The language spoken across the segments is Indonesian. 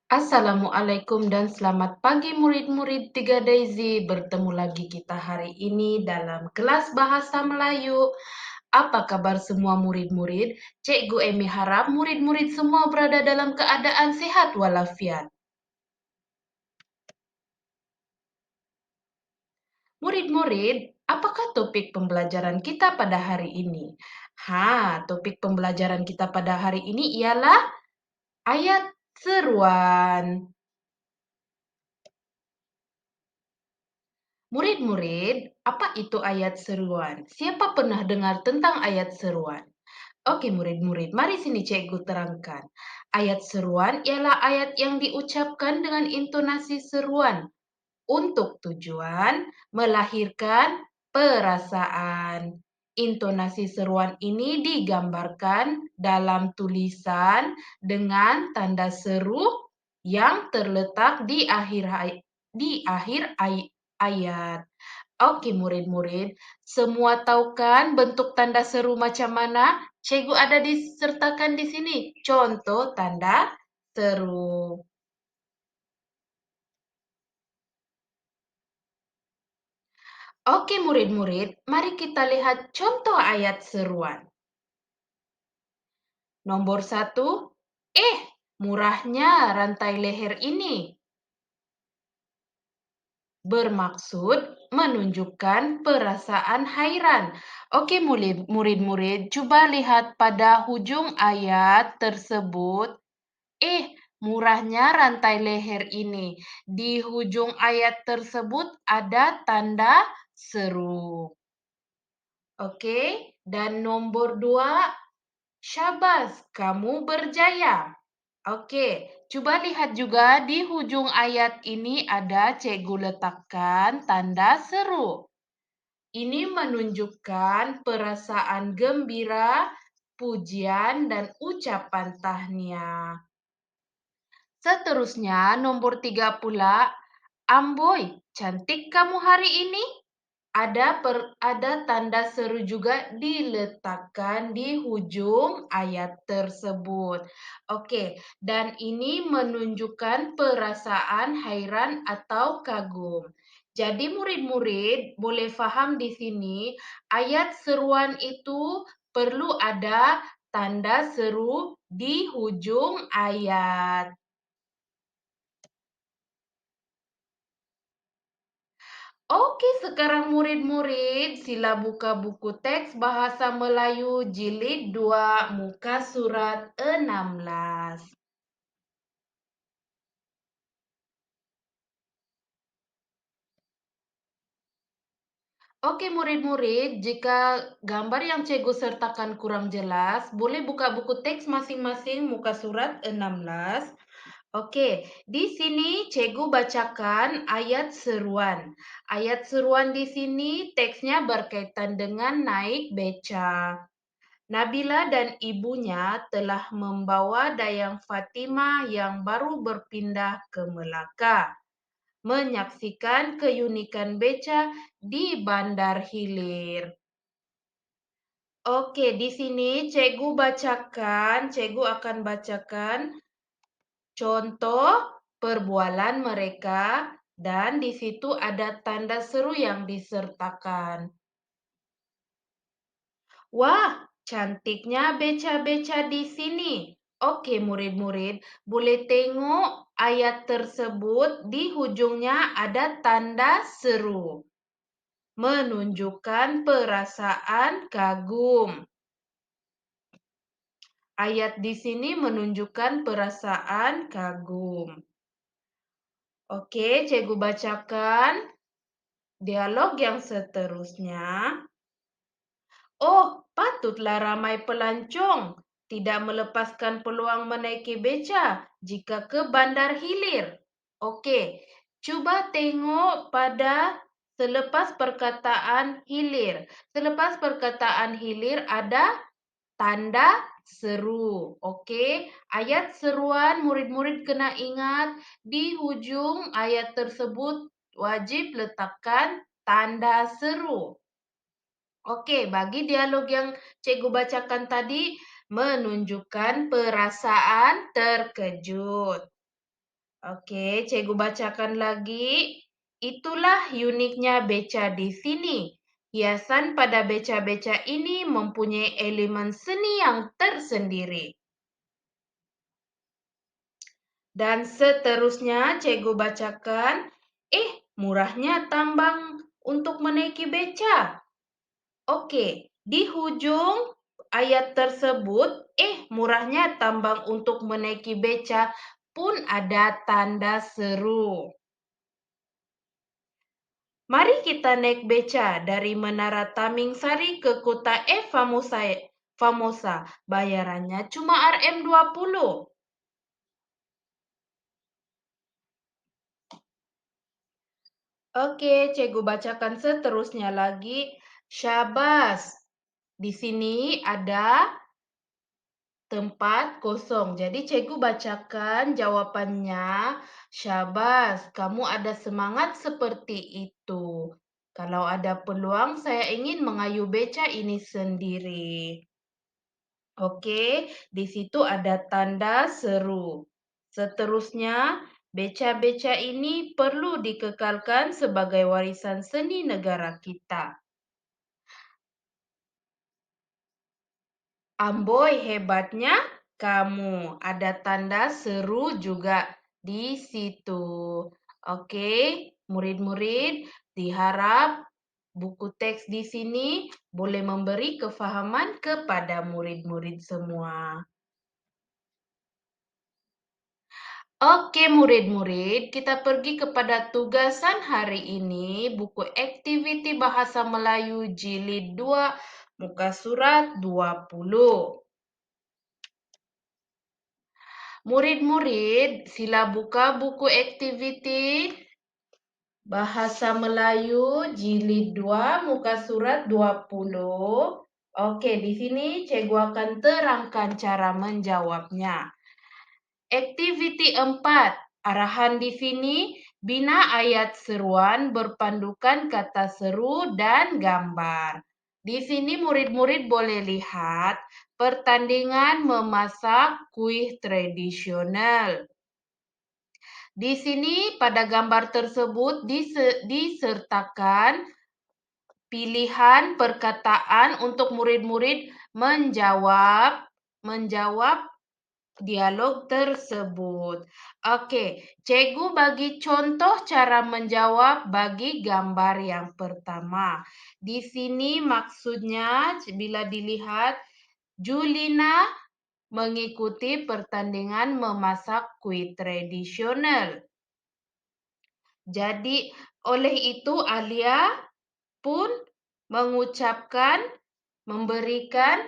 Assalamualaikum dan selamat pagi murid-murid 3 Daisy. Bertemu lagi kita hari ini dalam kelas Bahasa Melayu. Apa kabar semua murid-murid? Cikgu Emi harap murid-murid semua berada dalam keadaan sehat walafiat. Murid-murid, apakah topik pembelajaran kita pada hari ini? Topik pembelajaran kita pada hari ini ialah ayat seruan. Murid-murid, apa itu ayat seruan? Siapa pernah dengar tentang ayat seruan? Oke, murid-murid, mari sini cikgu terangkan. Ayat seruan ialah ayat yang diucapkan dengan intonasi seruan untuk tujuan melahirkan perasaan. Intonasi seruan ini digambarkan dalam tulisan dengan tanda seru yang terletak di akhir ayat. Oke, murid-murid, semua tahu kan bentuk tanda seru macam mana? Cikgu ada disertakan di sini. Contoh tanda seru. Oke, murid-murid, mari kita lihat contoh ayat seruan. Nomor 1, murahnya rantai leher ini. Bermaksud menunjukkan perasaan hairan. Oke, murid-murid, coba lihat pada hujung ayat tersebut. Murahnya rantai leher ini. Di hujung ayat tersebut ada tanda seru. Oke, dan nomor 2, syabas, kamu berjaya. Oke, coba lihat juga di hujung ayat ini ada cikgu letakkan tanda seru. Ini menunjukkan perasaan gembira, pujian, dan ucapan tahniah. Seterusnya, nomor 3 pula, Amboy, cantik kamu hari ini. Ada tanda seru juga diletakkan di hujung ayat tersebut. Oke, dan ini menunjukkan perasaan hairan atau kagum. Jadi murid-murid boleh faham di sini ayat seruan itu perlu ada tanda seru di hujung ayat. Oke, sekarang murid-murid sila buka buku teks Bahasa Melayu Jilid 2 muka surat 16. Oke, murid-murid, jika gambar yang cikgu sertakan kurang jelas, boleh buka buku teks masing-masing muka surat 16. Oke, di sini cikgu bacakan ayat seruan. Ayat seruan di sini teksnya berkaitan dengan naik beca. Nabila dan ibunya telah membawa Dayang Fatimah yang baru berpindah ke Melaka menyaksikan keunikan beca di Bandar Hilir. Oke, di sini cikgu akan bacakan contoh perbualan mereka dan di situ ada tanda seru yang disertakan. Wah, cantiknya beca-beca di sini. Oke, murid-murid, boleh tengok ayat tersebut di hujungnya ada tanda seru. Menunjukkan perasaan kagum. Ayat di sini menunjukkan perasaan kagum. Oke, cikgu bacakan dialog yang seterusnya. Oh, patutlah ramai pelancong tidak melepaskan peluang menaiki beca jika ke Bandar Hilir. Oke, coba tengok pada selepas perkataan hilir. Selepas perkataan hilir ada tanda seru. Oke, ayat seruan murid-murid kena ingat di hujung ayat tersebut wajib letakkan tanda seru. Oke, bagi dialog yang cikgu bacakan tadi menunjukkan perasaan terkejut. Oke, Cikgu bacakan lagi. Itulah uniknya beca di sini. Hiasan pada beca-beca ini mempunyai elemen seni yang tersendiri. Dan seterusnya Cikgu bacakan, murahnya tambang untuk menaiki beca. Oke, di hujung ayat tersebut, murahnya tambang untuk menaiki beca pun ada tanda seru. Mari kita naik beca dari Menara Taming Sari ke Kota Famosa. Bayarannya cuma Rp20. Oke, Cikgu bacakan seterusnya lagi. Syabas. Di sini ada tempat kosong. Jadi Cikgu bacakan jawabannya. Syabas, kamu ada semangat seperti itu. Kalau ada peluang, saya ingin mengayuh beca ini sendiri. Oke, di situ ada tanda seru. Seterusnya, beca-beca ini perlu dikekalkan sebagai warisan seni negara kita. Amboi, hebatnya kamu. Ada tanda seru juga di situ. Oke, murid-murid, diharap buku teks di sini boleh memberi kefahaman kepada murid-murid semua. Oke murid-murid, kita pergi kepada tugasan hari ini, buku Aktiviti Bahasa Melayu Jilid 2, muka surat 20. Murid-murid, sila buka buku Aktiviti Bahasa Melayu Jilid 2, muka surat 20. Oke, di sini Cikgu akan terangkan cara menjawabnya. Aktiviti 4. Arahan di sini, bina ayat seruan berpandukan kata seru dan gambar. Di sini murid-murid boleh lihat pertandingan memasak kuih tradisional. Di sini pada gambar tersebut disertakan pilihan perkataan untuk murid-murid menjawab dialog tersebut. Oke, Cikgu bagi contoh cara menjawab bagi gambar yang pertama. Di sini maksudnya bila dilihat Julina mengikuti pertandingan memasak kuih tradisional. Jadi oleh itu Alia pun memberikan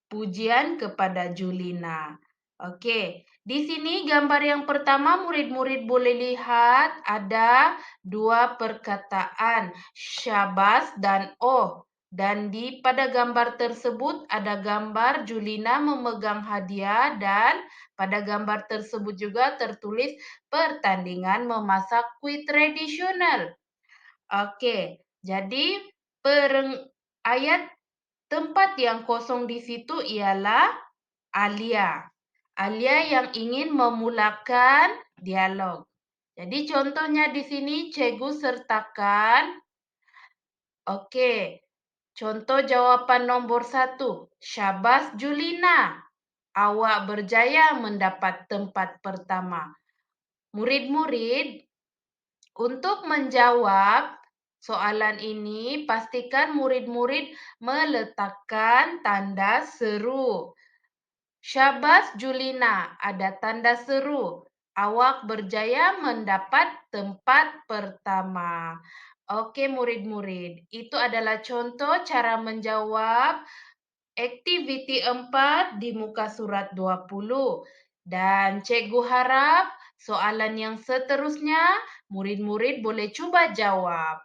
pujian kepada Julina. Oke, di sini gambar yang pertama murid-murid boleh lihat ada dua perkataan, syabas dan oh. Dan pada gambar tersebut ada gambar Julina memegang hadiah dan pada gambar tersebut juga tertulis pertandingan memasak kuih tradisional. Oke, jadi ayat tempat yang kosong di situ ialah Alia. Alia yang ingin memulakan dialog. Jadi contohnya di sini Cikgu sertakan. Oke, contoh jawaban nomor 1. Syabas Julina, awak berjaya mendapat tempat pertama. Murid-murid, untuk menjawab soalan ini, pastikan murid-murid meletakkan tanda seru. Syabas Julina, ada tanda seru. Awak berjaya mendapat tempat pertama. Oke murid-murid, itu adalah contoh cara menjawab aktiviti 4 di muka surat 20. Dan Cikgu harap soalan yang seterusnya murid-murid boleh coba jawab.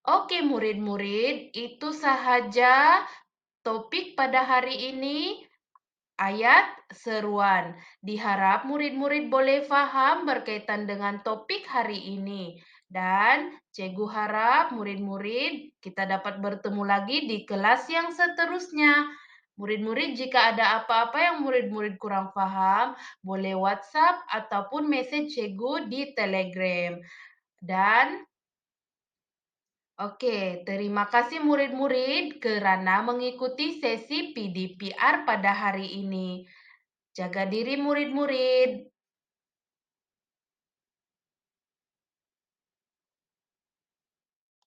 Oke murid-murid, itu sahaja topik pada hari ini. Ayat seruan. Diharap murid-murid boleh faham berkaitan dengan topik hari ini. Dan Cikgu harap murid-murid kita dapat bertemu lagi di kelas yang seterusnya. Murid-murid jika ada apa-apa yang murid-murid kurang paham, boleh WhatsApp ataupun message Cikgu di Telegram. Dan oke, terima kasih murid-murid kerana mengikuti sesi PDPR pada hari ini. Jaga diri murid-murid.